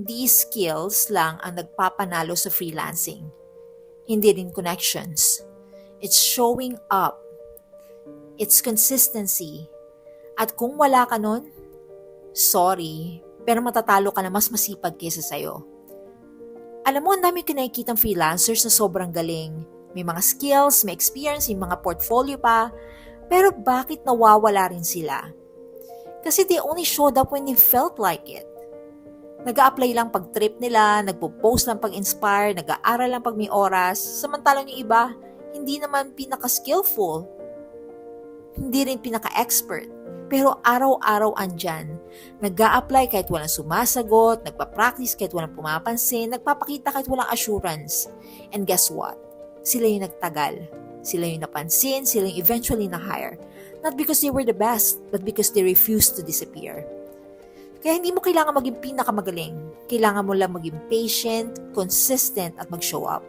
These skills lang ang nagpapanalo sa freelancing. Hindi rin connections. It's showing up. It's consistency. At kung wala ka nun, sorry, pero matatalo ka na mas masipag kaysa sa'yo. Alam mo, ang dami ko nakikitang freelancers na sobrang galing. May mga skills, may experience, may mga portfolio pa. Pero bakit nawawala rin sila? Kasi they only showed up when they felt like it. Nag-a-apply lang pag trip nila, nagpo-post lang pag inspire, nag-aaral lang pag may oras, samantalang yung iba, hindi naman pinaka-skillful, hindi rin pinaka-expert, pero araw-araw andyan. Nag-a-apply kahit walang sumasagot, nagpa-practice kahit walang pumapansin, nagpapakita kahit walang assurance. And guess what? Sila yung nagtagal, sila yung napansin, sila yung eventually na-hire. Not because they were the best, but because they refused to disappear. Kaya hindi mo kailangan maging pinakamagaling. Kailangan mo lang maging patient, consistent, at mag-show up.